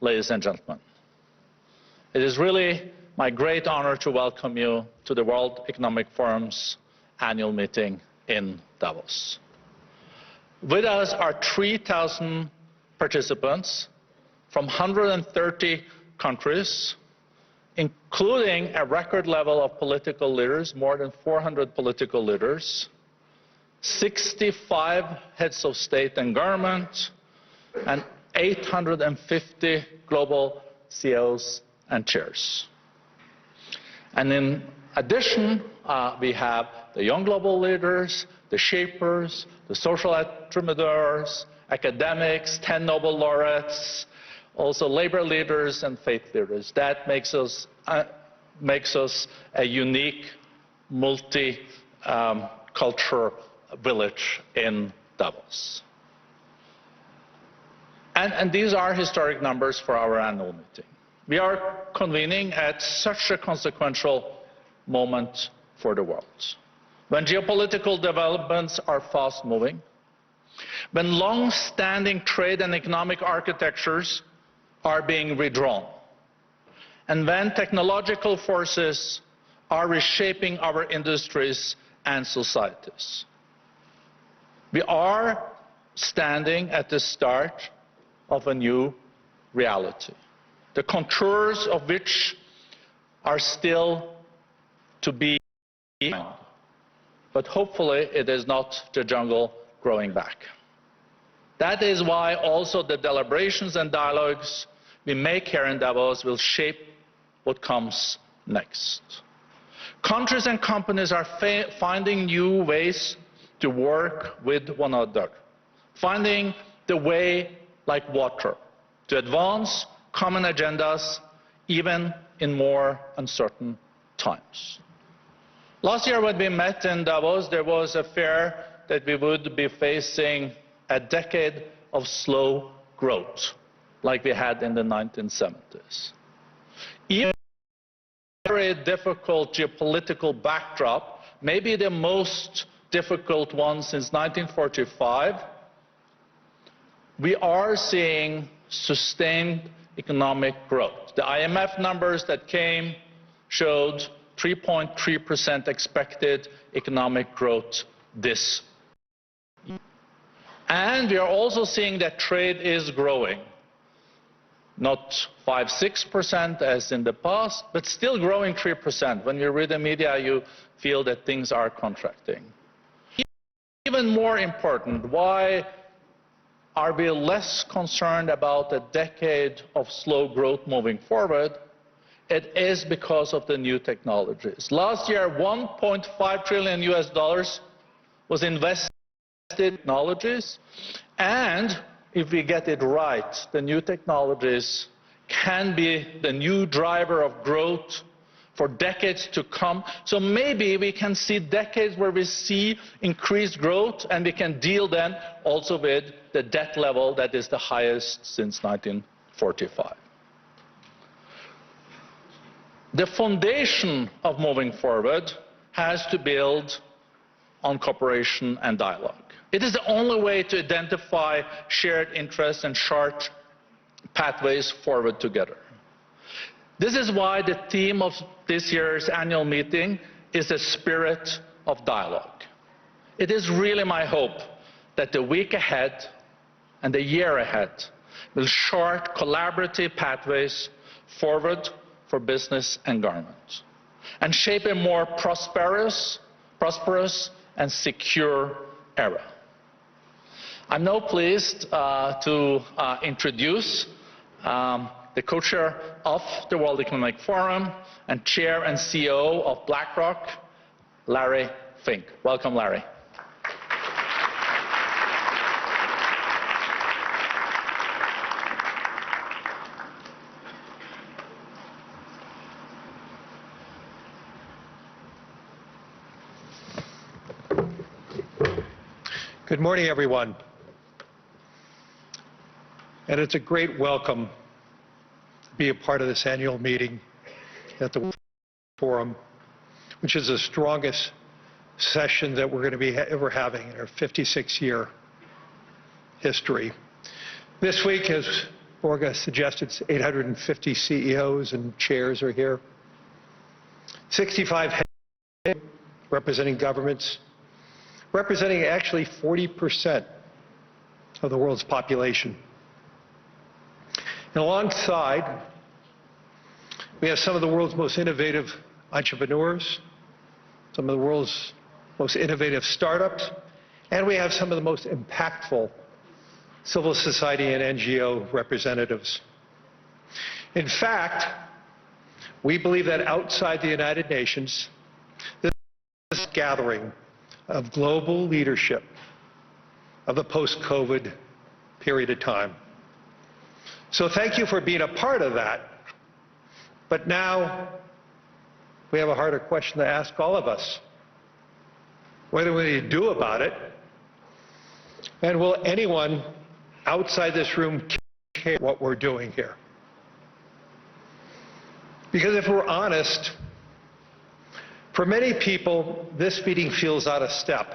ladies and gentlemen. It is really my great honor to welcome you to the World Economic Forum's annual meeting in Davos. With us are 3,000 participants from 130 countries, including a record level of political leaders, more than 400 political leaders, 65 heads of state and government, and 850 global CEOs and chairs. And in addition, we have the young global leaders, the shapers, the social entrepreneurs, academics, 10 Nobel laureates, also labor leaders and faith leaders. That makes us a unique multi-cultural village in Davos. And these are historic numbers for our annual meeting. We are convening at such a consequential moment for the world, when geopolitical developments are fast-moving, when long-standing trade and economic architectures are being redrawn, and when technological forces are reshaping our industries and societies. We are standing at the start of a new reality, the contours of which are still to be found. But hopefully it is not the jungle growing back. That is why also the deliberations and dialogues we make here in Davos will shape what comes next. Countries and companies are finding new ways to work with one another, finding the way like water to advance common agendas even in more uncertain times. Last year when we met in Davos, there was a fear that we would be facing a decade of slow growth, like we had in the 1970s. Even a very difficult geopolitical backdrop, maybe the most difficult one since 1945, we are seeing sustained economic growth. The IMF numbers that came showed 3.3% expected economic growth this year. And we are also seeing that trade is growing. Not 5–6% as in the past, but still growing 3%. When you read the media, you feel that things are contracting. Even more important, why are we less concerned about a decade of slow growth moving forward? It is because of the new technologies. Last year, $1.5 trillion was invested in technologies, and if we get it right, the new technologies can be the new driver of growth for decades to come. So maybe we can see decades where we see increased growth, and we can deal then also with the debt level that is the highest since 1945. The foundation of moving forward has to build on cooperation and dialogue. It is the only way to identify shared interests and chart pathways forward together. This is why the theme of this year's annual meeting is the spirit of dialogue. It is really my hope that the week ahead and the year ahead will chart collaborative pathways forward for business and government, and shape a more prosperous and secure era. I'm now pleased to introduce the co-chair of the World Economic Forum and chair and CEO of BlackRock, Larry Fink. Welcome, Larry. Good morning, everyone. And it's a great welcome to be a part of this annual meeting at the World Forum, which is the strongest session that we're going to be ever having in our 56-year history. This week, as Orga suggested 850 CEOs and chairs are here. 65 heads representing governments, representing actually 40% of the world's population. And alongside, we have some of the world's most innovative entrepreneurs, some of the world's most innovative startups, and we have some of the most impactful civil society and NGO representatives. In fact, we believe that outside the United Nations, this gathering of global leadership of the post-COVID period of time. So thank you for being a part of that. But now we have a harder question to ask all of us. What do we do about it? And will anyone outside this room care what we're doing here? Because if we're honest, for many people, this meeting feels out of step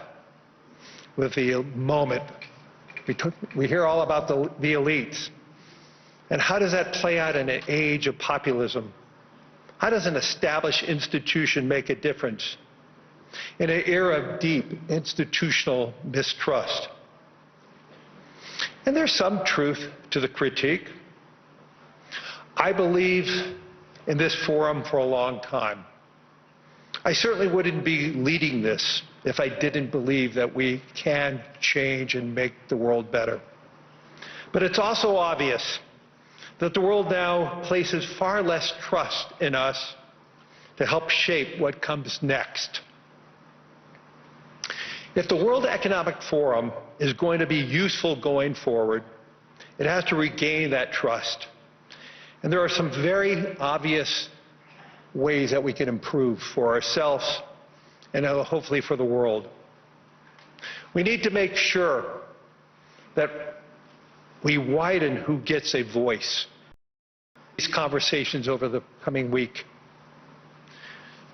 with the moment. We hear all about the elites. And how does that play out in an age of populism? How does an established institution make a difference in an era of deep institutional mistrust? And there's some truth to the critique. I believe in this forum for a long time. I certainly wouldn't be leading this if I didn't believe that we can change and make the world better. But it's also obvious that the world now places far less trust in us to help shape what comes next. If the World Economic Forum is going to be useful going forward, it has to regain that trust. And there are some very obvious ways that we can improve for ourselves and hopefully for the world. We need to make sure that we widen who gets a voice in these conversations over the coming week.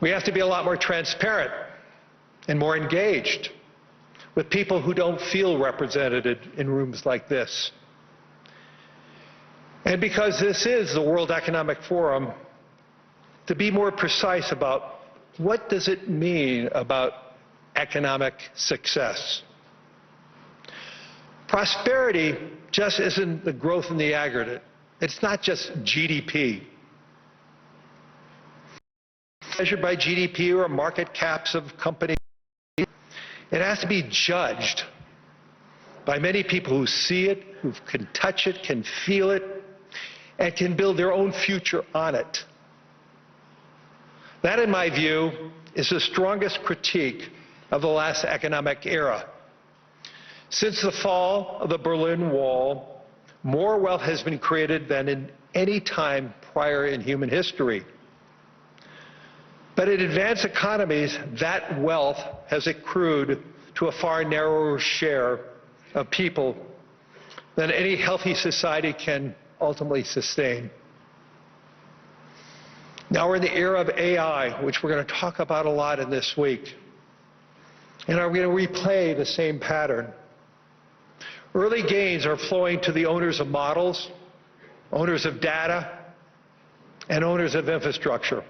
We have to be a lot more transparent and more engaged with people who don't feel represented in rooms like this. And because this is the World Economic Forum, to be more precise about what does it mean about economic success. Prosperity just isn't the growth in the aggregate. It's not just GDP. Measured by GDP or market caps of companies, it has to be judged by many people who see it, who can touch it, can feel it, and can build their own future on it. That, in my view, is the strongest critique of the last economic era. Since the fall of the Berlin Wall, more wealth has been created than in any time prior in human history. But in advanced economies, that wealth has accrued to a far narrower share of people than any healthy society can ultimately sustain. Now we're in the era of AI, which we're going to talk about a lot in this week. And are we going to replay the same pattern? Early gains are flowing to the owners of models, owners of data, and owners of infrastructure.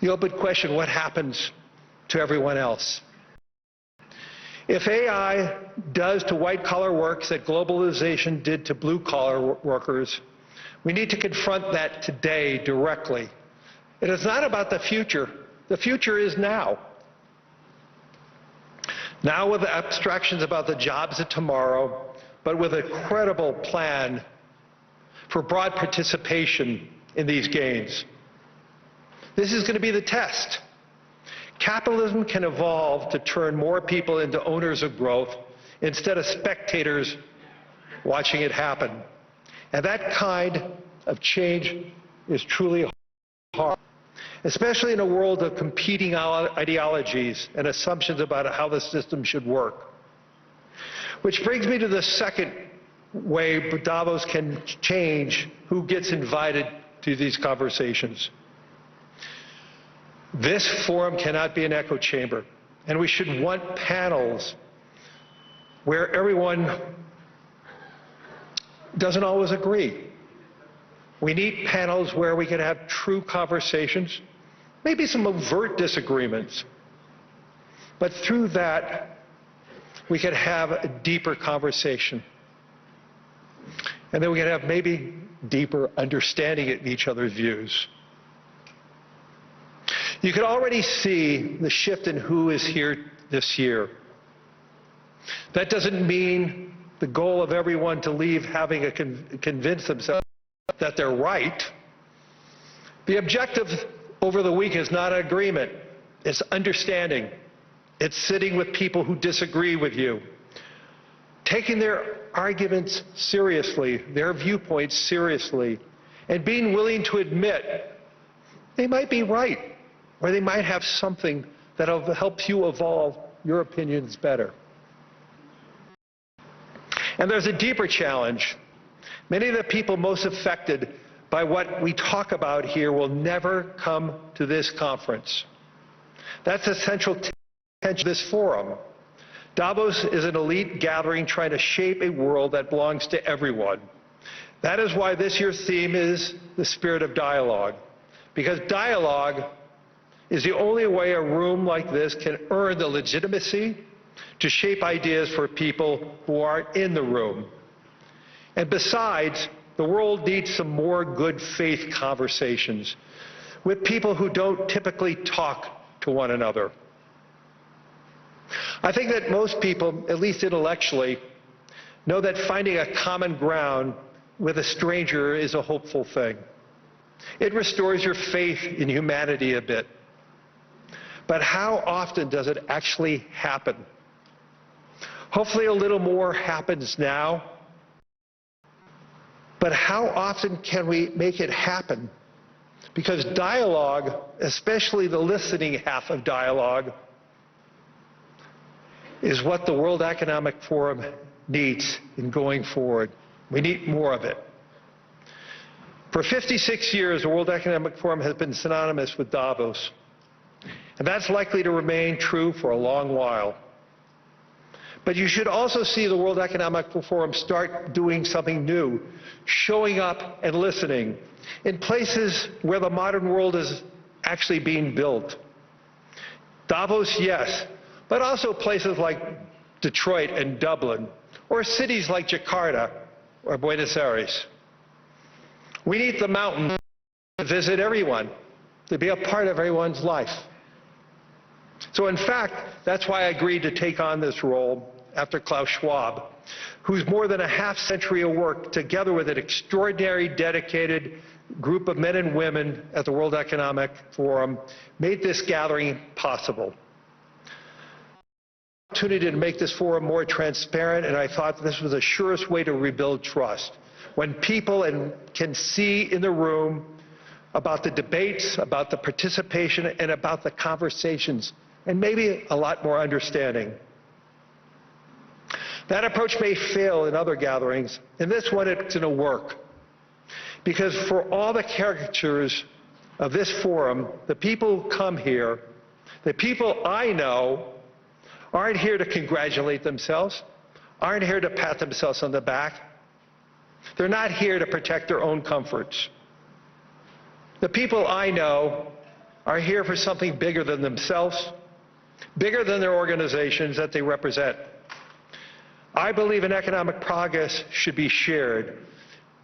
The open question, what happens to everyone else? If AI does to white-collar works that globalization did to blue-collar workers, we need to confront that today directly. It is not about the future. The future is now. Now with abstractions about the jobs of tomorrow, but with a credible plan for broad participation in these gains. This is going to be the test. Capitalism can evolve to turn more people into owners of growth instead of spectators watching it happen. And that kind of change is truly hard, especially in a world of competing ideologies and assumptions about how the system should work. Which brings me to the second way Davos can change who gets invited to these conversations. This forum cannot be an echo chamber, and we should want panels where everyone doesn't always agree. We need panels where we can have true conversations, maybe some overt disagreements, but through that, we can have a deeper conversation. And then we can have maybe deeper understanding of each other's views. You can already see the shift in who is here this year. That doesn't mean the goal of everyone to leave having to convince themselves that they're right. The objective over the week is not agreement, it's understanding. It's sitting with people who disagree with you, taking their arguments seriously, their viewpoints seriously, and being willing to admit they might be right, or they might have something that will help you evolve your opinions better. And there's a deeper challenge. Many of the people most affected by what we talk about here will never come to this conference. That's the central tension of this forum. Davos is an elite gathering trying to shape a world that belongs to everyone. That is why this year's theme is the spirit of dialogue, because dialogue is the only way a room like this can earn the legitimacy to shape ideas for people who aren't in the room. And besides, the world needs some more good faith conversations with people who don't typically talk to one another. I think that most people, at least intellectually, know that finding a common ground with a stranger is a hopeful thing. It restores your faith in humanity a bit. But how often does it actually happen? Hopefully a little more happens now. But how often can we make it happen? Because dialogue, especially the listening half of dialogue, is what the World Economic Forum needs in going forward. We need more of it. For 56 years, the World Economic Forum has been synonymous with Davos. And that's likely to remain true for a long while. But you should also see the World Economic Forum start doing something new, showing up and listening in places where the modern world is actually being built. Davos, yes, but also places like Detroit and Dublin, or cities like Jakarta or Buenos Aires. We need the mountain to visit everyone, to be a part of everyone's life. So in fact, that's why I agreed to take on this role after Klaus Schwab, whose more than a half-century of work, together with an extraordinary, dedicated group of men and women at the World Economic Forum, made this gathering possible. Opportunity to make this forum more transparent, and I thought this was the surest way to rebuild trust. When people can see in the room about the debates, about the participation, and about the conversations, and maybe a lot more understanding. That approach may fail in other gatherings. In this one, it's going to work. Because for all the caricatures of this forum, the people who come here, the people I know, aren't here to congratulate themselves, aren't here to pat themselves on the back. They're not here to protect their own comforts. The people I know are here for something bigger than themselves, bigger than their organizations that they represent. I believe in economic progress should be shared.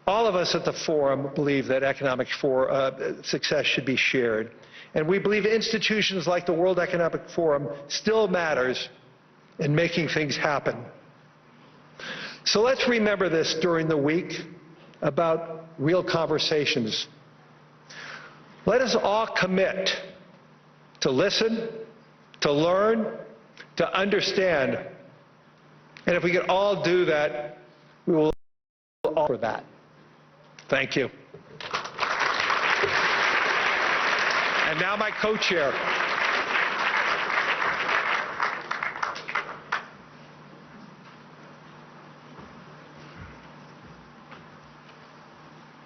All of us at the forum believe that economic success should be shared. And we believe institutions like the World Economic Forum still matters in making things happen. So let's remember this during the week about real conversations. Let us all commit to listen, to learn, to understand. And if we can all do that, we will all for that. Thank you. And now my co-chair.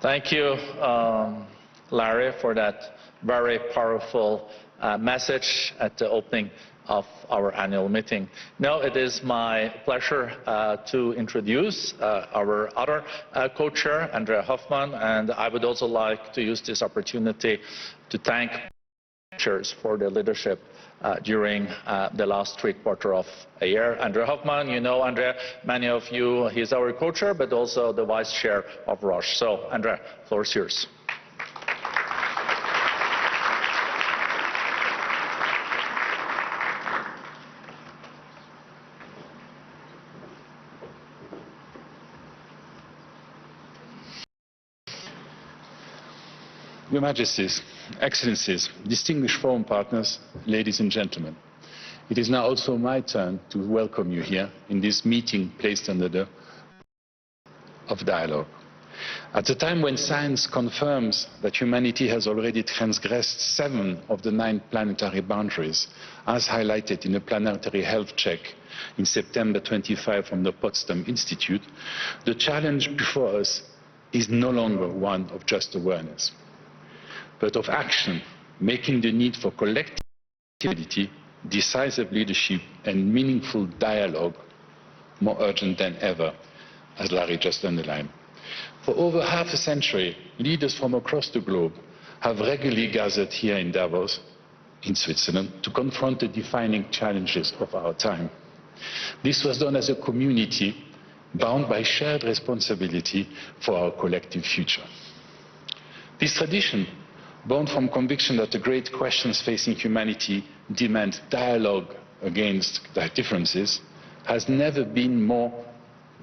Thank you, Larry, for that very powerful message at the opening of our annual meeting. Now it is my pleasure to introduce our other co-chair, Andrea Hoffmann, and I would also like to use this opportunity to thank chairs for their leadership during the last three-quarters of a year. Andrea Hoffmann, you know Andrea, many of you, he's our co-chair, but also the vice chair of Roche. So, Andrea, the floor is yours. Your Majesties, Excellencies, distinguished forum partners, ladies and gentlemen, it is now also my turn to welcome you here in this meeting placed under the of dialogue. At a time when science confirms that humanity has already transgressed 7 of the 9 planetary boundaries, as highlighted in a planetary health check in September 25 from the Potsdam Institute, the challenge before us is no longer one of just awareness, but of action, making the need for collectivity, decisive leadership and meaningful dialogue more urgent than ever, as Larry just underlined. For over half a century, leaders from across the globe have regularly gathered here in Davos, in Switzerland, to confront the defining challenges of our time. This was done as a community bound by shared responsibility for our collective future. This tradition, born from conviction that the great questions facing humanity demand dialogue against their differences, has never been more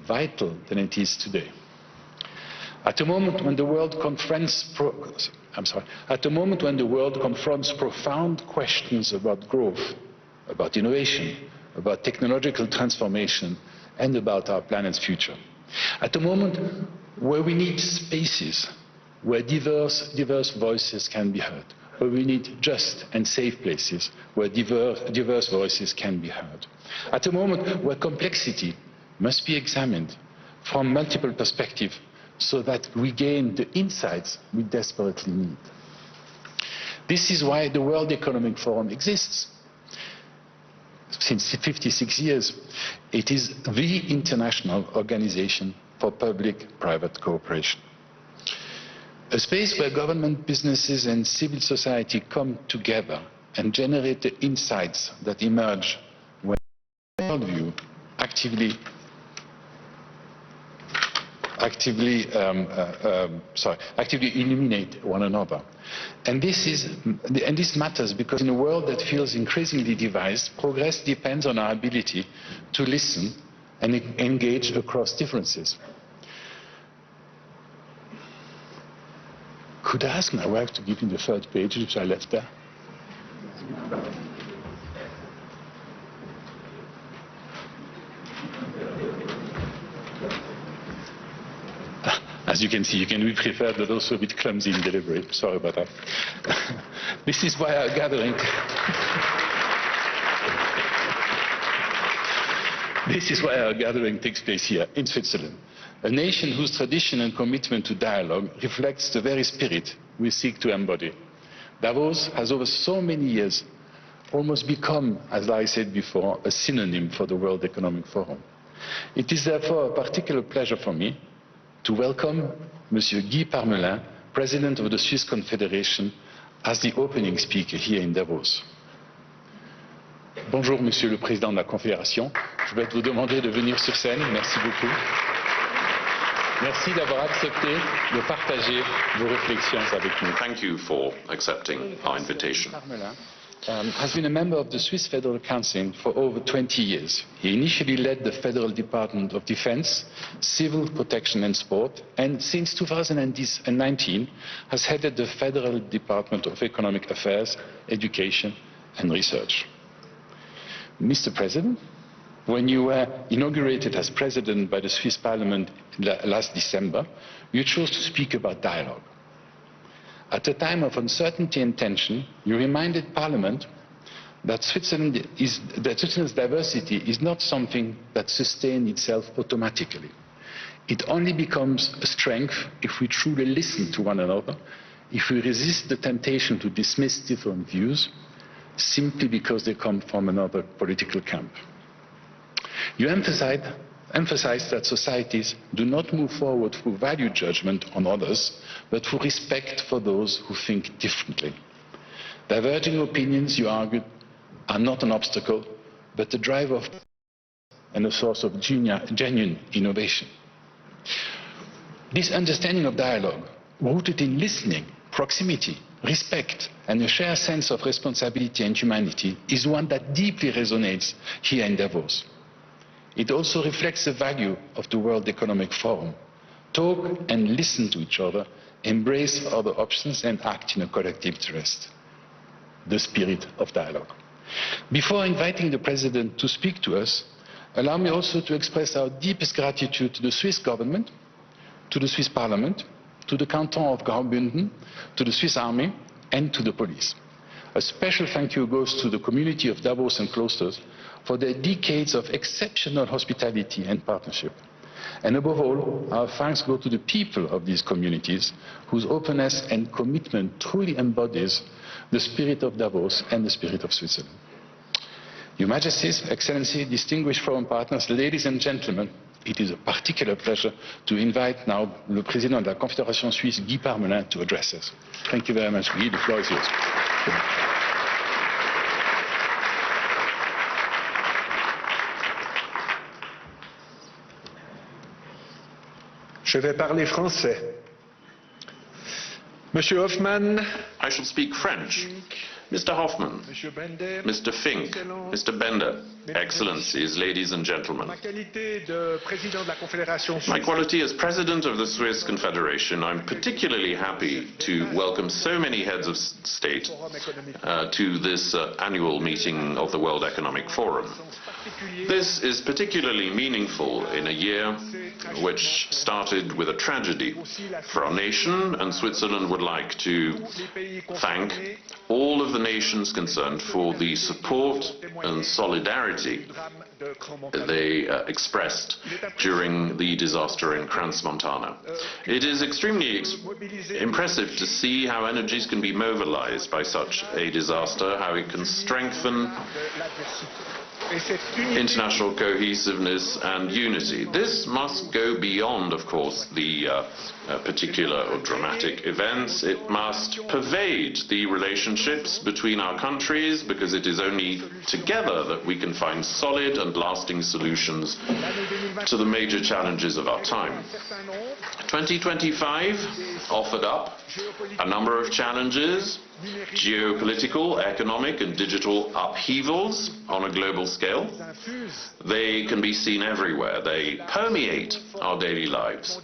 vital than it is today. At a moment when the world confronts profound questions about growth, about innovation, about technological transformation, and about our planet's future. At a moment where we need spaces where diverse voices can be heard, where we need just and safe places where diverse voices can be heard. At a moment where complexity must be examined from multiple perspectives so that we gain the insights we desperately need. This is why the World Economic Forum exists. Since 56 years, it is the international organization for public-private cooperation. A space where government, businesses and civil society come together and generate the insights that emerge when worldview actively illuminate one another. And this matters because in a world that feels increasingly divided, progress depends on our ability to listen and engage across differences. Could I ask my wife to give me the third page, which I left there? As you can see, you can be prepared, but also a bit clumsy in delivery. Sorry about that. This is why our gathering... This is why our gathering takes place here in Switzerland, a nation whose tradition and commitment to dialogue reflects the very spirit we seek to embody. Davos has over so many years almost become, as I said before, a synonym for the World Economic Forum. It is therefore a particular pleasure for me to welcome Monsieur Guy Parmelin, President of the Swiss Confederation, as the opening speaker here in Davos. Bonjour, Monsieur le Président de la Confédération. Je vais vous demander de venir sur scène. Merci beaucoup. Merci d'avoir accepté de partager vos réflexions avec nous. Thank you for accepting our invitation. Parmelin has been a member of the Swiss Federal Council for over 20 years. He initially led the Federal Department of Defense, Civil Protection and Sport, and since 2019 has headed the Federal Department of Economic Affairs, Education and Research. Mr. President, when you were inaugurated as President by the Swiss Parliament last December, you chose to speak about dialogue. At a time of uncertainty and tension, you reminded Parliament that Switzerland's diversity is not something that sustains itself automatically. It only becomes a strength if we truly listen to one another, if we resist the temptation to dismiss different views, simply because they come from another political camp. You emphasize that societies do not move forward through value judgment on others, but through respect for those who think differently. Diverging opinions, you argued, are not an obstacle, but a driver and a source of genuine innovation. This understanding of dialogue, rooted in listening, proximity, respect, and a shared sense of responsibility and humanity, is one that deeply resonates here in Davos. It also reflects the value of the World Economic Forum. Talk and listen to each other, embrace other options, and act in a collective interest. The spirit of dialogue. Before inviting the President to speak to us, allow me also to express our deepest gratitude to the Swiss government, to the Swiss Parliament, to the Canton of Graubünden, to the Swiss Army, and to the police. A special thank you goes to the community of Davos and Cloisters for their decades of exceptional hospitality and partnership. And above all, our thanks go to the people of these communities, whose openness and commitment truly embodies the spirit of Davos and the spirit of Switzerland. Your Majesties, Excellency, distinguished foreign partners, ladies and gentlemen, it is a particular pleasure to invite now le Président de la Confédération Suisse, Guy Parmelin, to address us. Thank you very much, Guy. The floor is yours. Je vais parler français. Monsieur Hoffman, I shall speak French. Mr. Hoffman, Monsieur Bender, Mr. Fink, Mr. Bender, Excellencies, ladies and gentlemen. ma qualité de président de la Confédération My suisse, quality as President of the Swiss Confederation, I'm particularly happy to welcome so many heads of state to this annual meeting of the World Economic Forum. This is particularly meaningful in a year which started with a tragedy for our nation, and Switzerland would like to thank all of the nations concerned for the support and solidarity they expressed during the disaster in Crans-Montana. It is extremely impressive to see how energies can be mobilized by such a disaster, how it can strengthen international cohesiveness and unity. This must go beyond, of course, the particular or dramatic events. It must pervade the relationships between our countries, because it is only together that we can find solid and lasting solutions to the major challenges of our time. 2025 offered up a number of challenges: geopolitical, economic and digital upheavals on a global scale. They can be seen everywhere. They permeate our daily lives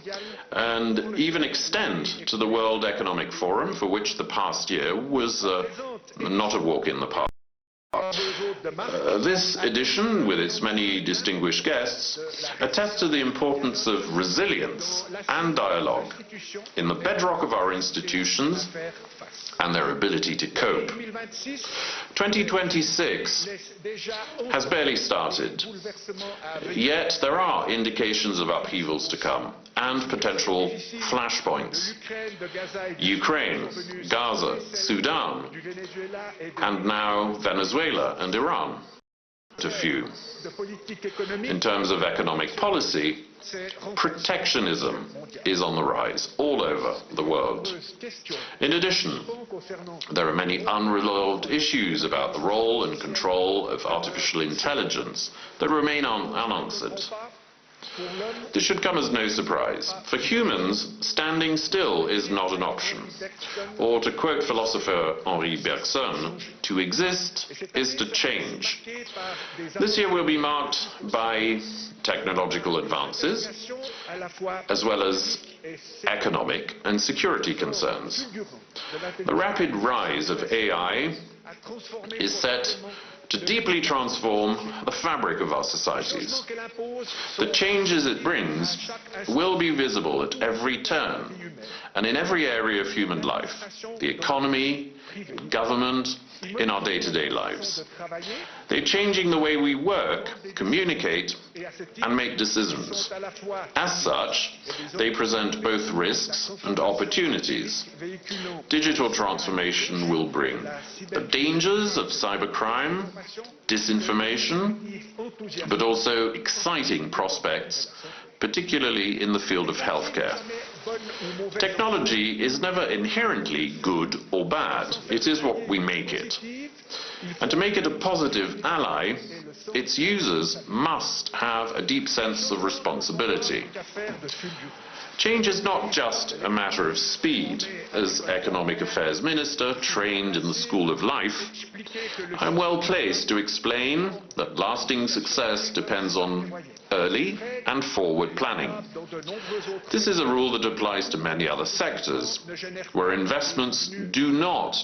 and even extend to the World Economic Forum, for which the past year was not a walk in the park. This edition, with its many distinguished guests, attests to the importance of resilience and dialogue in the bedrock of our institutions and their ability to cope. 2026 has barely started, yet there are indications of upheavals to come and potential flashpoints. Ukraine, Gaza, Sudan, and now Venezuela and Iran, to few. In terms of economic policy, protectionism is on the rise all over the world. In addition, there are many unresolved issues about the role and control of artificial intelligence that remain unanswered. This should come as no surprise. For humans, standing still is not an option. Or to quote philosopher Henri Bergson, to exist is to change. This year will be marked by technological advances, as well as economic and security concerns. The rapid rise of AI is set to deeply transform the fabric of our societies. The changes it brings will be visible at every turn, and in every area of human life, the economy, government, in our day-to-day lives. They're changing the way we work, communicate, and make decisions. As such, they present both risks and opportunities. Digital transformation will bring the dangers of cybercrime, disinformation, but also exciting prospects, particularly in the field of healthcare. Technology is never inherently good or bad. It is what we make it. And to make it a positive ally, its users must have a deep sense of responsibility. Change is not just a matter of speed. As Economic Affairs Minister trained in the School of Life, I'm well placed to explain that lasting success depends on early and forward planning. This is a rule that applies to many other sectors, where investments do not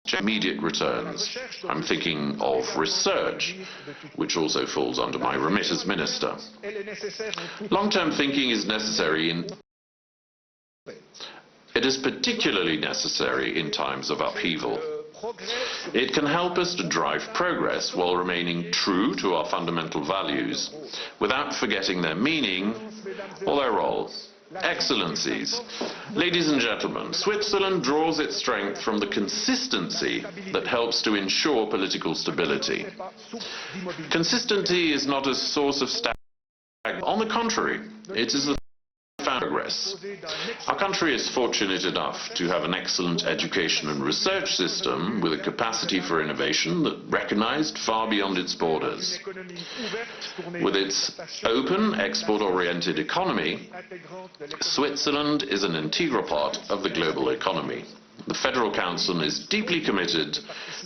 generate immediate returns. I'm thinking of research, which also falls under my remit as minister. Long-term thinking is necessary It is particularly necessary in times of upheaval. It can help us to drive progress while remaining true to our fundamental values, without forgetting their meaning or their role. Excellencies, ladies and gentlemen, Switzerland draws its strength from the consistency that helps to ensure political stability. Consistency is not a source of stagnation. On the contrary, it is the progress. Our country is fortunate enough to have an excellent education and research system with a capacity for innovation that recognized far beyond its borders. With its open, export-oriented economy, Switzerland is an integral part of the global economy. The Federal Council is deeply committed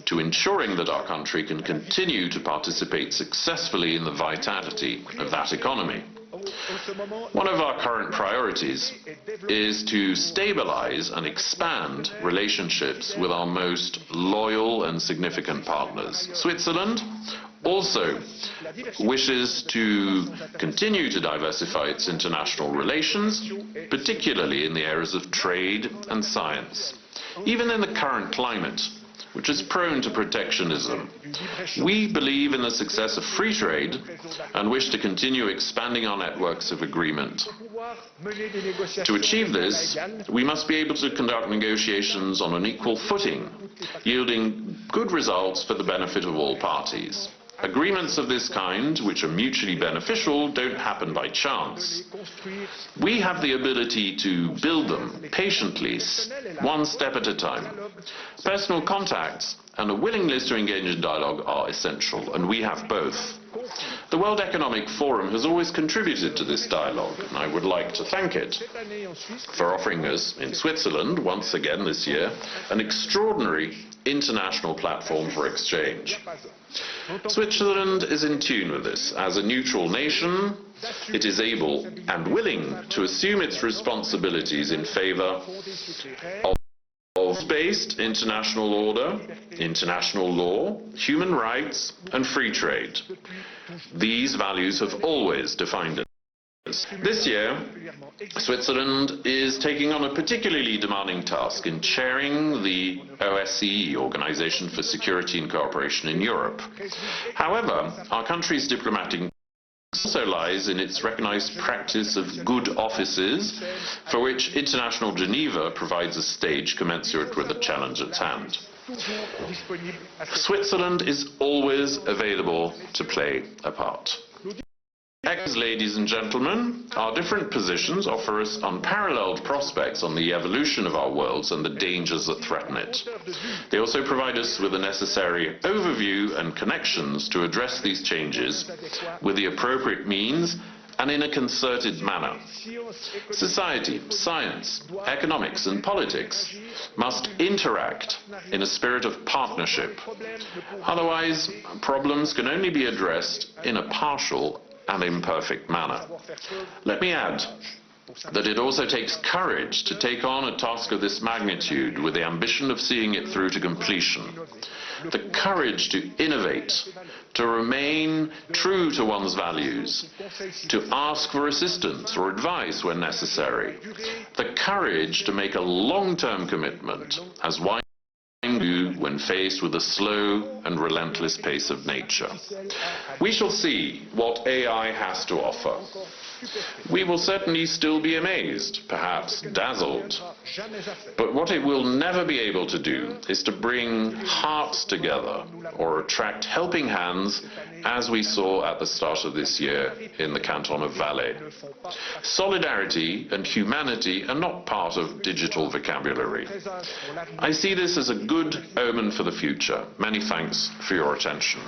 to ensuring that our country can continue to participate successfully in the vitality of that economy. One of our current priorities is to stabilize and expand relationships with our most loyal and significant partners. Switzerland also wishes to continue to diversify its international relations, particularly in the areas of trade and science. Even in the current climate, which is prone to protectionism, we believe in the success of free trade and wish to continue expanding our networks of agreement. To achieve this, we must be able to conduct negotiations on an equal footing, yielding good results for the benefit of all parties. Agreements of this kind, which are mutually beneficial, don't happen by chance. We have the ability to build them patiently, one step at a time. Personal contacts and a willingness to engage in dialogue are essential, and we have both. The World Economic Forum has always contributed to this dialogue, and I would like to thank it for offering us, in Switzerland, once again this year, an extraordinary international platform for exchange. Switzerland is in tune with this. As a neutral nation, it is able and willing to assume its responsibilities in favor of based international order, international law, human rights, and free trade. These values have always defined us. This year, Switzerland is taking on a particularly demanding task in chairing the OSCE, Organization for Security and Cooperation in Europe. However, our country's diplomatic also lies in its recognized practice of good offices, for which International Geneva provides a stage commensurate with the challenge at hand. Switzerland is always available to play a part. Ladies and gentlemen, our different positions offer us unparalleled prospects on the evolution of our worlds and the dangers that threaten it. They also provide us with the necessary overview and connections to address these changes with the appropriate means and in a concerted manner. Society, science, economics and politics must interact in a spirit of partnership. Otherwise, problems can only be addressed in a partial and imperfect manner. Let me add that it also takes courage to take on a task of this magnitude with the ambition of seeing it through to completion. The courage to innovate, to remain true to one's values, to ask for assistance or advice when necessary. The courage to make a long-term commitment, as wise do when faced with the slow and relentless pace of nature. We shall see what AI has to offer. We will certainly still be amazed, perhaps dazzled. But what it will never be able to do is to bring hearts together or attract helping hands, as we saw at the start of this year in the canton of Valais. Solidarity and humanity are not part of digital vocabulary. I see this as a good omen for the future. Many thanks for your attention.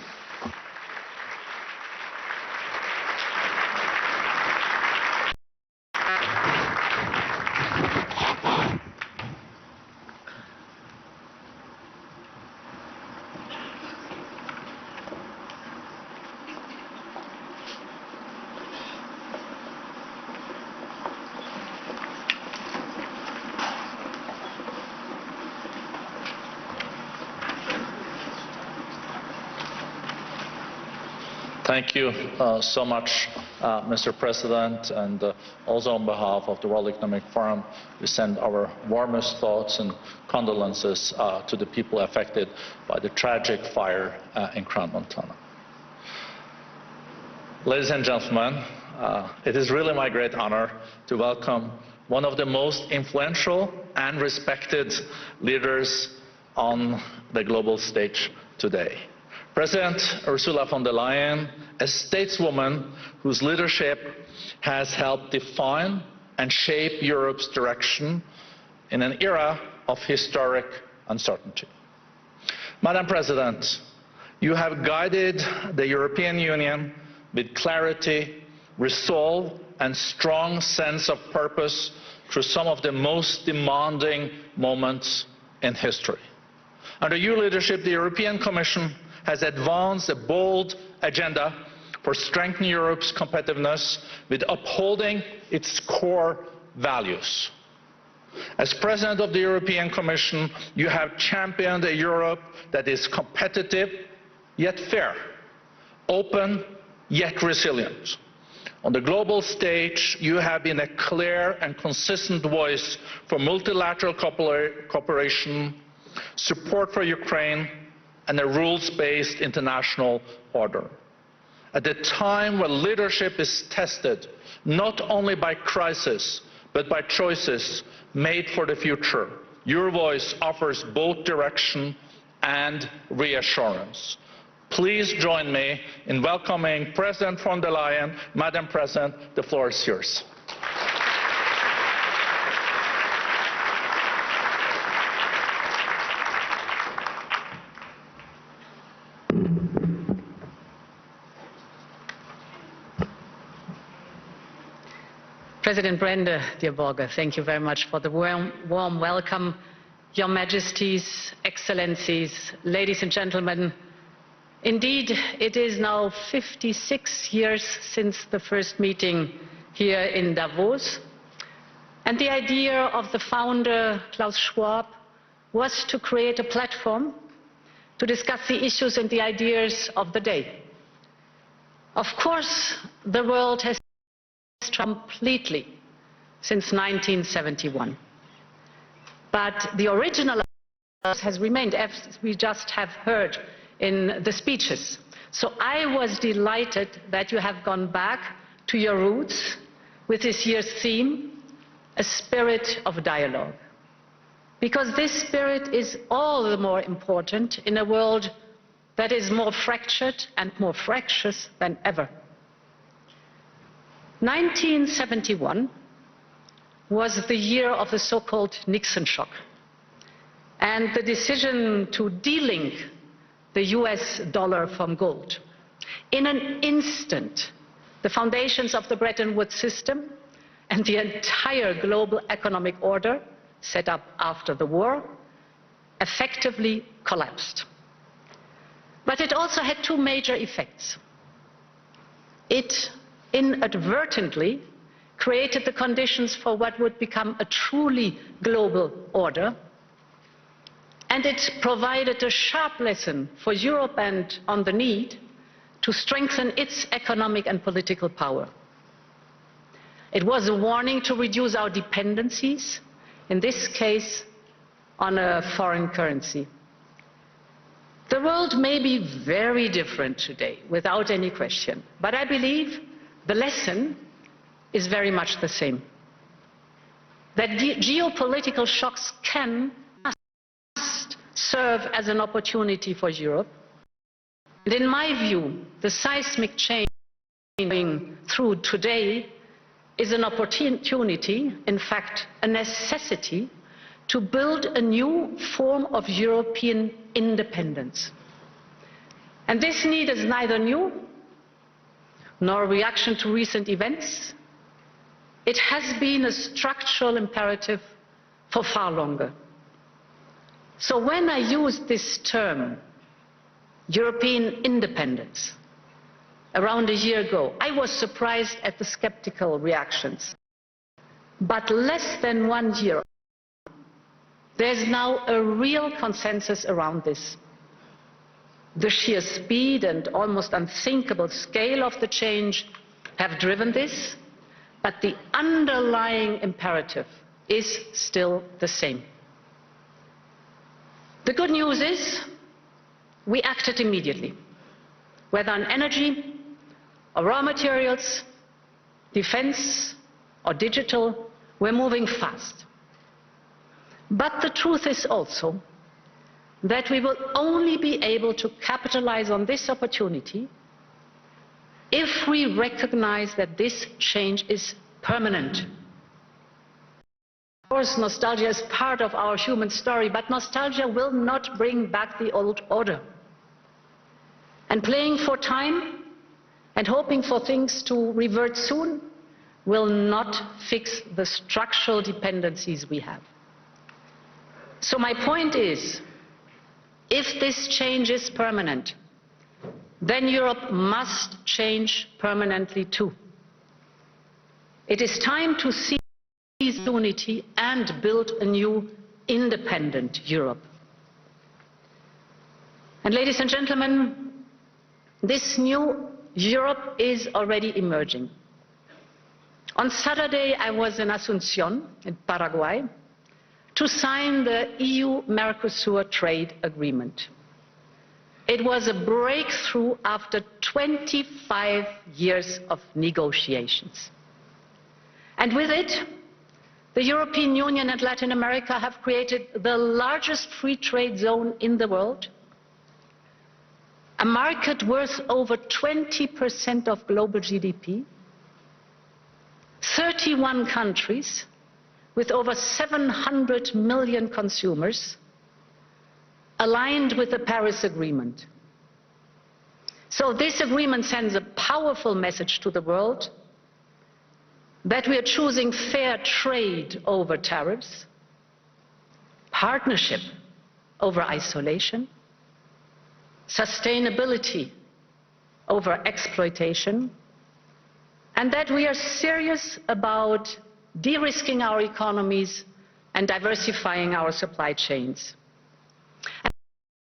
Thank you so much, Mr. President, and also on behalf of the World Economic Forum, we send our warmest thoughts and condolences to the people affected by the tragic fire in Crans-Montana. Ladies and gentlemen, it is really my great honor to welcome one of the most influential and respected leaders on the global stage today. President Ursula von der Leyen, a stateswoman whose leadership has helped define and shape Europe's direction in an era of historic uncertainty. Madam President, you have guided the European Union with clarity, resolve, and strong sense of purpose through some of the most demanding moments in history. Under your leadership, the European Commission has advanced a bold agenda for strengthening Europe's competitiveness with upholding its core values. As President of the European Commission, you have championed a Europe that is competitive yet fair, open yet resilient. On the global stage, you have been a clear and consistent voice for multilateral cooperation, support for Ukraine, and a rules-based international order. At a time when leadership is tested not only by crisis, but by choices made for the future, your voice offers both direction and reassurance. Please join me in welcoming President von der Leyen. Madam President, the floor is yours. President Brende, dear Borge, thank you very much for the warm welcome. Your Majesties, Excellencies, ladies and gentlemen, indeed, it is now 56 years since the first meeting here in Davos, and the idea of the founder, Klaus Schwab, was to create a platform to discuss the issues and the ideas of the day. Of course, the world has completely since 1971. But the original has remained, as we just have heard in the speeches. So I was delighted that you have gone back to your roots with this year's theme, a spirit of dialogue. Because this spirit is all the more important in a world that is more fractured and more fractious than ever. 1971 was the year of the so-called Nixon shock, and the decision to delink the US dollar from gold. In an instant, the foundations of the Bretton Woods system and the entire global economic order set up after the war effectively collapsed. But it also had two major effects. It inadvertently created the conditions for what would become a truly global order, and it provided a sharp lesson for Europe and on the need to strengthen its economic and political power. It was a warning to reduce our dependencies, in this case on a foreign currency. The world may be very different today, without any question, but I believe the lesson is very much the same. That geopolitical shocks can and must serve as an opportunity for Europe. And in my view, the seismic change going through today is an opportunity, in fact, a necessity, to build a new form of European independence. And this need is neither new nor a reaction to recent events. It has been a structural imperative for far longer. So when I used this term, European independence, around a year ago, I was surprised at the skeptical reactions. But less than 1 year, there's now a real consensus around this. The sheer speed and almost unthinkable scale of the change have driven this, but the underlying imperative is still the same. The good news is we acted immediately, whether on energy or raw materials, defense or digital, we're moving fast. But the truth is also that we will only be able to capitalize on this opportunity if we recognize that this change is permanent. Of course, nostalgia is part of our human story, but nostalgia will not bring back the old order. And playing for time and hoping for things to revert soon will not fix the structural dependencies we have. So my point is, if this change is permanent, then Europe must change permanently too. It is time to seize unity and build a new independent Europe. And ladies and gentlemen, this new Europe is already emerging. On Saturday, I was in Asunción, in Paraguay, to sign the EU-Mercosur trade agreement. It was a breakthrough after 25 years of negotiations. And with it, the European Union and Latin America have created the largest free trade zone in the world, a market worth over 20% of global GDP, 31 countries with over 700 million consumers, aligned with the Paris Agreement. So this agreement sends a powerful message to the world that we are choosing fair trade over tariffs, partnership over isolation, sustainability over exploitation, and that we are serious about de-risking our economies and diversifying our supply chains.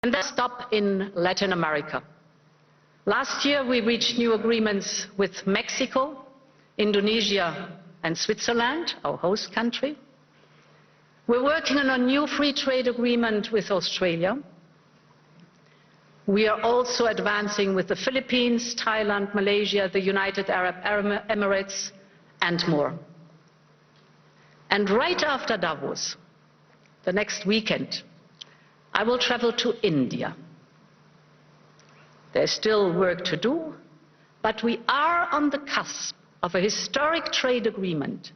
And let's stop in Latin America. Last year we reached new agreements with Mexico, Indonesia and Switzerland, our host country. We're working on a new free trade agreement with Australia. We are also advancing with the Philippines, Thailand, Malaysia, the United Arab Emirates and more. And right after Davos, the next weekend, I will travel to India. There's still work to do, but we are on the cusp of a historic trade agreement.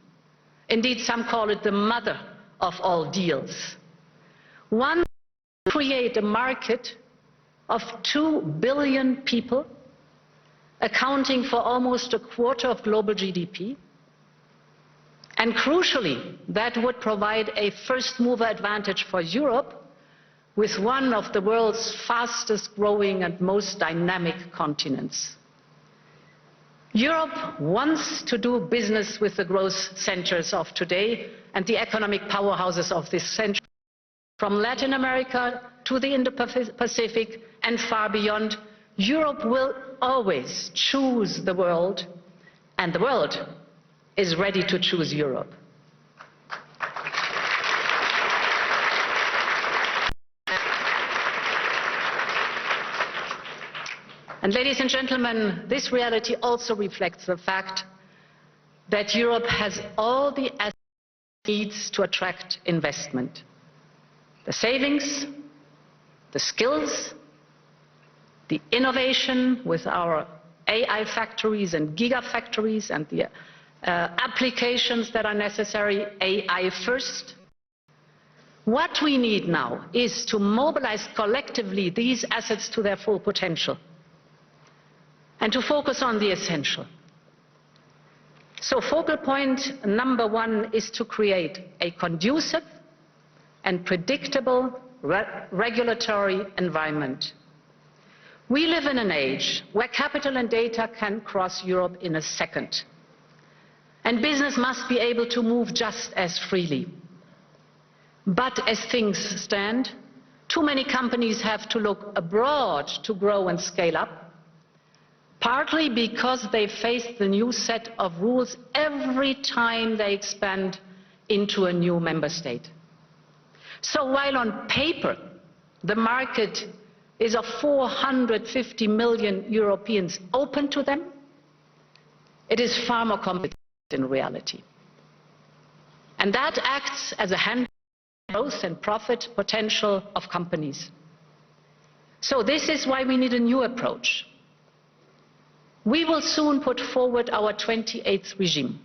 Indeed, some call it the mother of all deals. One to create a market of 2 billion people, accounting for almost a quarter of global GDP. And crucially, that would provide a first-mover advantage for Europe with one of the world's fastest growing and most dynamic continents. Europe wants to do business with the growth centers of today and the economic powerhouses of this century. From Latin America to the Indo-Pacific and far beyond, Europe will always choose the world, and the world is ready to choose Europe. And ladies and gentlemen, this reality also reflects the fact that Europe has all the assets it needs to attract investment. The savings, the skills, the innovation with our AI factories and gigafactories and the applications that are necessary, AI first. What we need now is to mobilize collectively these assets to their full potential and to focus on the essential. So focal point number one is to create a conducive and predictable regulatory environment. We live in an age where capital and data can cross Europe in a second. And business must be able to move just as freely. But as things stand, too many companies have to look abroad to grow and scale up, partly because they face the new set of rules every time they expand into a new member state. So while on paper the market is of 450 million Europeans open to them, it is far more complicated in reality. And that acts as a handle on growth and profit potential of companies. So this is why we need a new approach. We will soon put forward our 28th regime.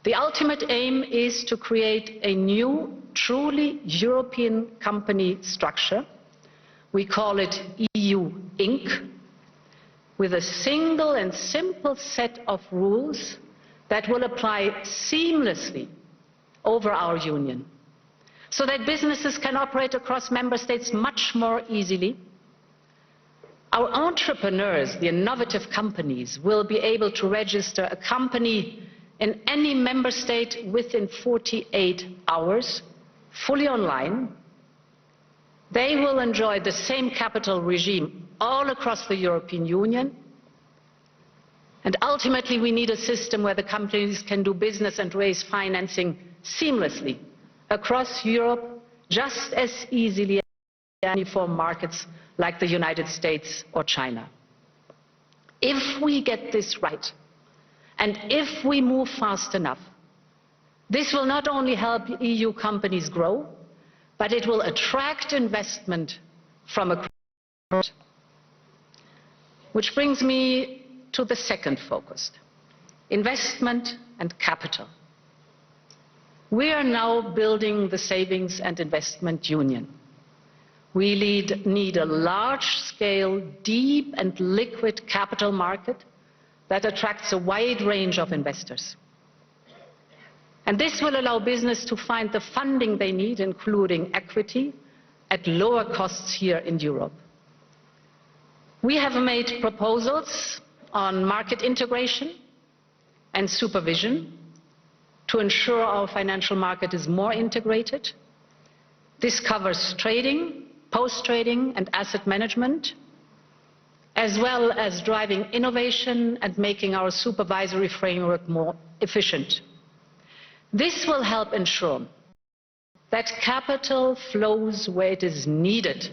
The ultimate aim is to create a new, truly European company structure. We call it EU Inc., with a single and simple set of rules that will apply seamlessly over our union, so that businesses can operate across member states much more easily. Our entrepreneurs, the innovative companies, will be able to register a company in any member state within 48 hours, fully online. They will enjoy the same capital regime all across the European Union. And ultimately, we need a system where the companies can do business and raise financing seamlessly across Europe, just as easily as uniform markets like the United States or China. If we get this right, and if we move fast enough, this will not only help EU companies grow, but it will attract investment from across the world. Which brings me to the second focus, investment and capital. We are now building the savings and investment union. We need a large-scale, deep and liquid capital market that attracts a wide range of investors. And this will allow business to find the funding they need, including equity, at lower costs here in Europe. We have made proposals on market integration and supervision to ensure our financial market is more integrated. This covers trading, post-trading and asset management, as well as driving innovation and making our supervisory framework more efficient. This will help ensure that capital flows where it is needed,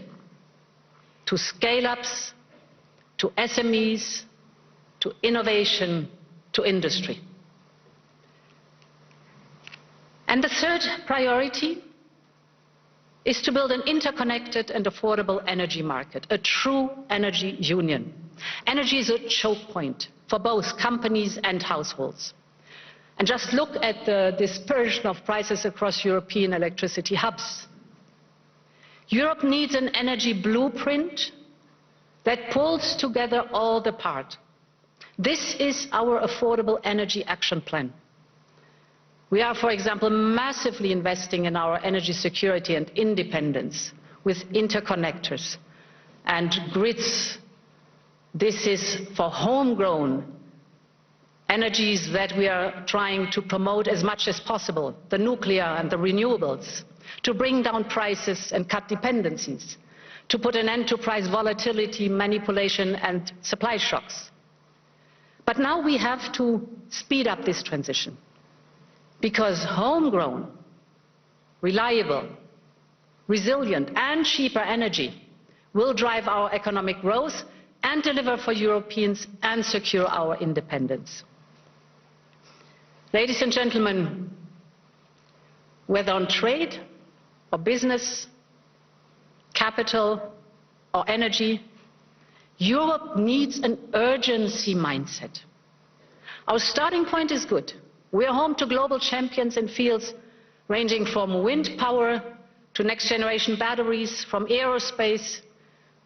to scale-ups, to SMEs, to innovation, to industry. And the third priority is to build an interconnected and affordable energy market, a true energy union. Energy is a choke point for both companies and households. And just look at the dispersion of prices across European electricity hubs. Europe needs an energy blueprint that pulls together all the parts. This is our Affordable Energy Action Plan. We are, for example, massively investing in our energy security and independence with interconnectors and grids. This is for homegrown energies that we are trying to promote as much as possible, the nuclear and the renewables, to bring down prices and cut dependencies, to put an end to price volatility, manipulation and supply shocks. But now we have to speed up this transition, because homegrown, reliable, resilient and cheaper energy will drive our economic growth and deliver for Europeans and secure our independence. Ladies and gentlemen, whether on trade or business, capital or energy, Europe needs an urgency mindset. Our starting point is good. We are home to global champions in fields ranging from wind power to next-generation batteries, from aerospace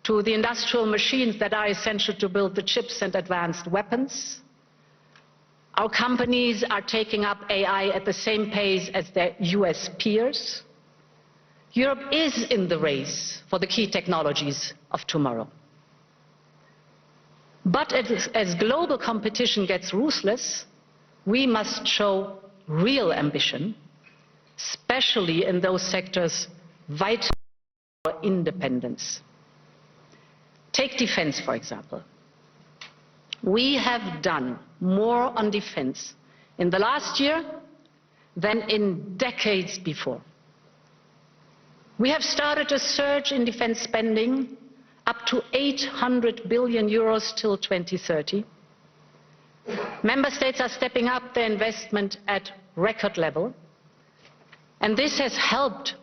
to the industrial machines that are essential to build the chips and advanced weapons. Our companies are taking up AI at the same pace as their US peers. Europe is in the race for the key technologies of tomorrow. But as global competition gets ruthless, we must show real ambition, especially in those sectors vital for independence. Take defense, for example. We have done more on defense in the last year than in decades before. We have started a surge in defense spending up to 800 billion euros till 2030. Member states are stepping up their investment at record level, and this has helped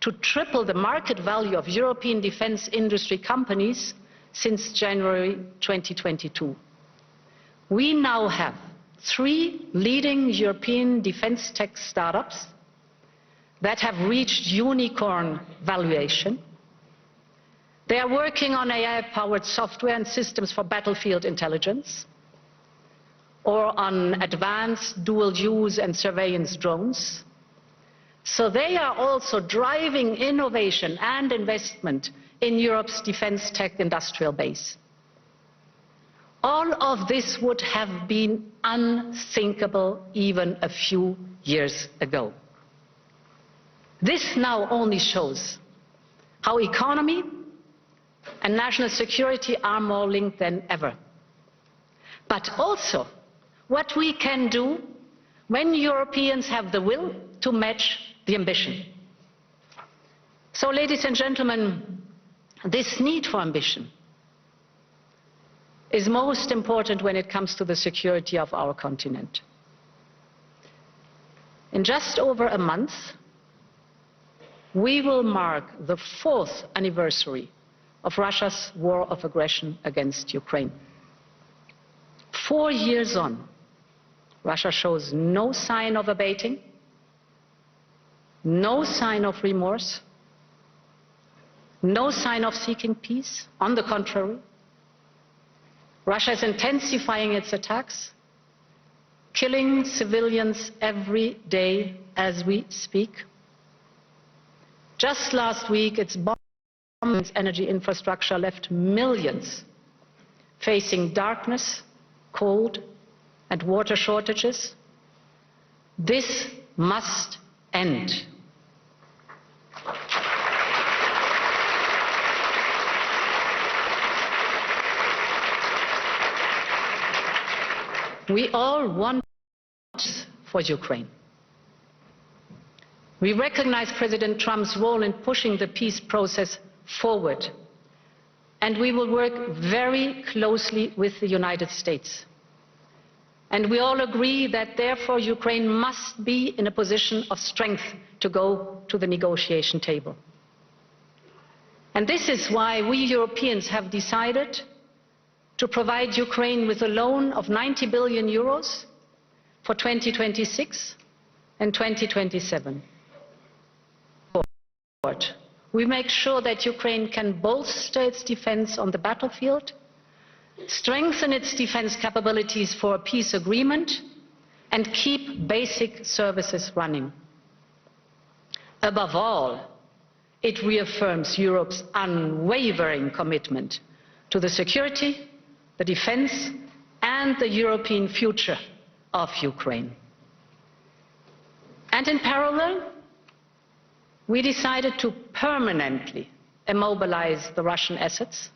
to triple the market value of European defense industry companies since January 2022. We now have 3 leading European defense tech startups that have reached unicorn valuation. They are working on AI-powered software and systems for battlefield intelligence, or on advanced dual-use and surveillance drones. So they are also driving innovation and investment in Europe's defense tech industrial base. All of this would have been unthinkable even a few years ago. This now only shows how economy and national security are more linked than ever. But also what we can do when Europeans have the will to match the ambition. So, ladies and gentlemen, this need for ambition is most important when it comes to the security of our continent. In just over a month, we will mark the 4th anniversary of Russia's war of aggression against Ukraine. 4 years on, Russia shows no sign of abating, no sign of remorse, no sign of seeking peace. On the contrary, Russia is intensifying its attacks, killing civilians every day as we speak. Just last week, its bombs against energy infrastructure left millions facing darkness, cold, and water shortages. This must end. We all want for Ukraine. We recognize President Trump's role in pushing the peace process forward, and we will work very closely with the United States. And we all agree that therefore Ukraine must be in a position of strength to go to the negotiation table. And this is why we Europeans have decided to provide Ukraine with a loan of 90 billion euros for 2026 and 2027. We make sure that Ukraine can bolster its defense on the battlefield, strengthen its defense capabilities for a peace agreement, and keep basic services running. Above all, it reaffirms Europe's unwavering commitment to the security, the defense, and the European future of Ukraine. And in parallel, we decided to permanently immobilize the Russian assets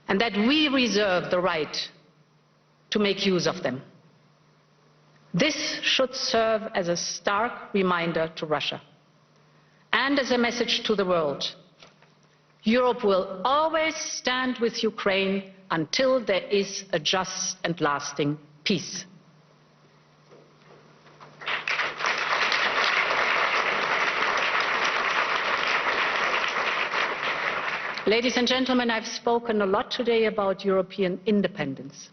and that we reserve the right to make use of them. This should serve as a stark reminder to Russia and as a message to the world. Europe will always stand with Ukraine until there is a just and lasting peace. Ladies and gentlemen, I've spoken a lot today about European independence,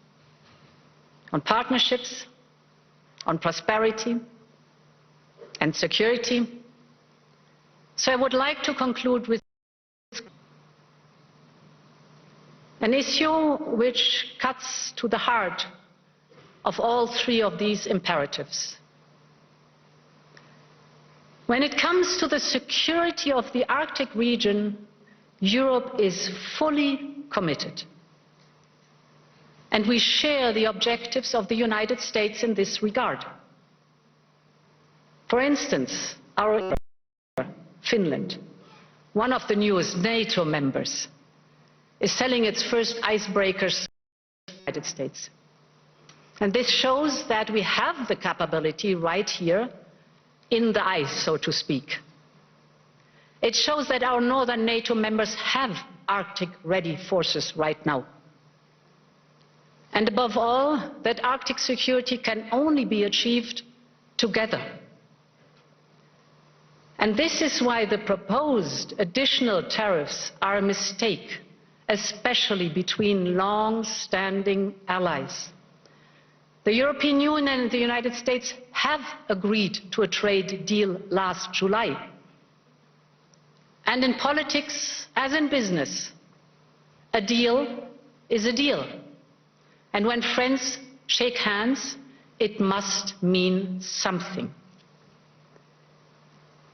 on partnerships, on prosperity and security. So I would like to conclude with an issue which cuts to the heart of all three of these imperatives. When it comes to the security of the Arctic region, Europe is fully committed. And we share the objectives of the United States in this regard. For instance, our Finland, one of the newest NATO members, is selling its first icebreakers to the United States. And this shows that we have the capability right here in the ice, so to speak. It shows that our northern NATO members have Arctic-ready forces right now. And above all, that Arctic security can only be achieved together. And this is why the proposed additional tariffs are a mistake, especially between long-standing allies. The European Union and the United States have agreed to a trade deal last July. And in politics, as in business, a deal is a deal. And when friends shake hands, it must mean something.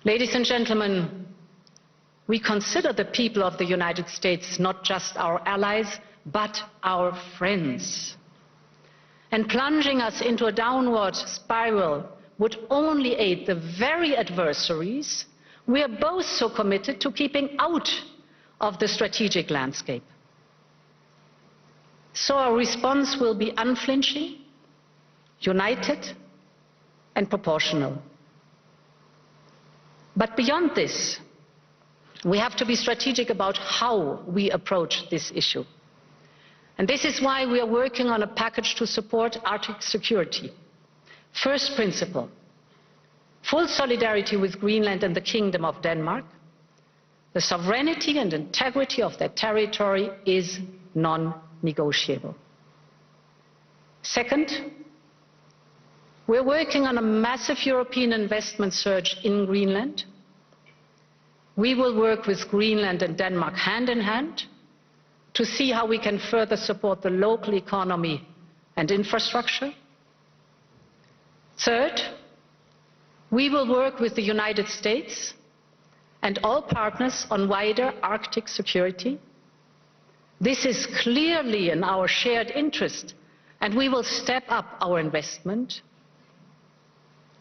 Ladies and gentlemen, we consider the people of the United States not just our allies, but our friends. And plunging us into a downward spiral would only aid the very adversaries we are both so committed to keeping out of the strategic landscape. So our response will be unflinching, united, and proportional. But beyond this, we have to be strategic about how we approach this issue. And this is why we are working on a package to support Arctic security. First principle: full solidarity with Greenland and the Kingdom of Denmark. The sovereignty and integrity of their territory is non-negotiable. Second, we're working on a massive European investment surge in Greenland. We will work with Greenland and Denmark hand in hand to see how we can further support the local economy and infrastructure. Third, we will work with the United States and all partners on wider Arctic security. This is clearly in our shared interest, and we will step up our investment.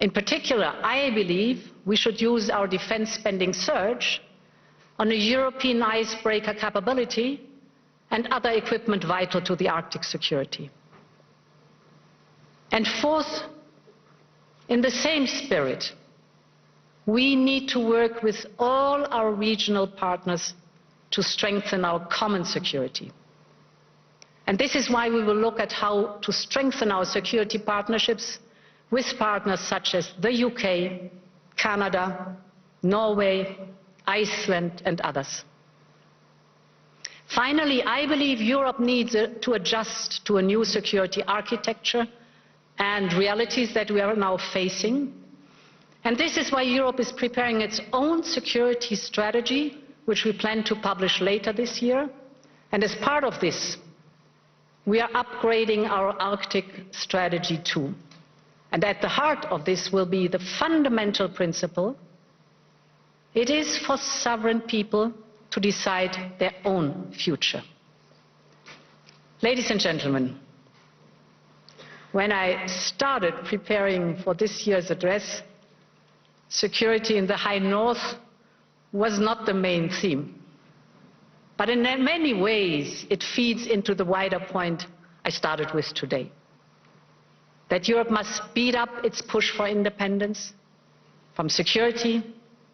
In particular, I believe we should use our defense spending surge on a European icebreaker capability and other equipment vital to the Arctic security. And fourth, in the same spirit, we need to work with all our regional partners to strengthen our common security. And this is why we will look at how to strengthen our security partnerships with partners such as the UK, Canada, Norway, Iceland, and others. Finally, I believe Europe needs to adjust to a new security architecture and realities that we are now facing. And this is why Europe is preparing its own security strategy, which we plan to publish later this year. And as part of this, we are upgrading our Arctic strategy too. And at the heart of this will be the fundamental principle: it is for sovereign people to decide their own future. Ladies and gentlemen, When I started preparing for this year's address, security in the High North was not the main theme. But in many ways, it feeds into the wider point I started with today. That Europe must speed up its push for independence, from security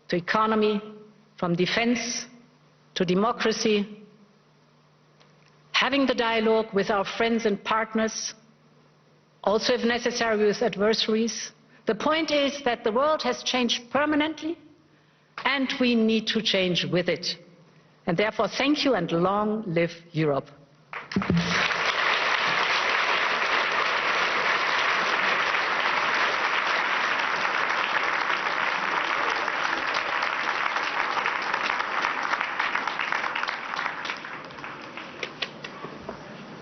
to economy, from defense to democracy, having the dialogue with our friends and partners, also if necessary with adversaries. The point is that the world has changed permanently and we need to change with it. And therefore, thank you and long live Europe.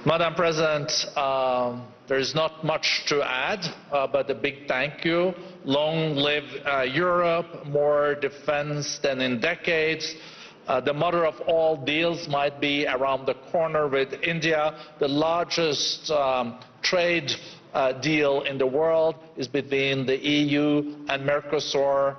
Madam President, there is not much to add, but a big thank you. Long live Europe, more defense than in decades. The mother of all deals might be around the corner with India. The largest trade deal in the world is between the EU and Mercosur.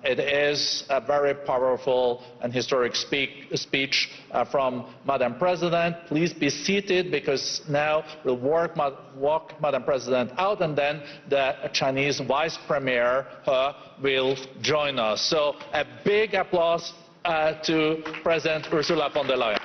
It is a very powerful and historic speech from Madam President. Please be seated, because now we'll walk Madam President out, and then the Chinese Vice Premier will join us. So a big applause to President Ursula von der Leyen.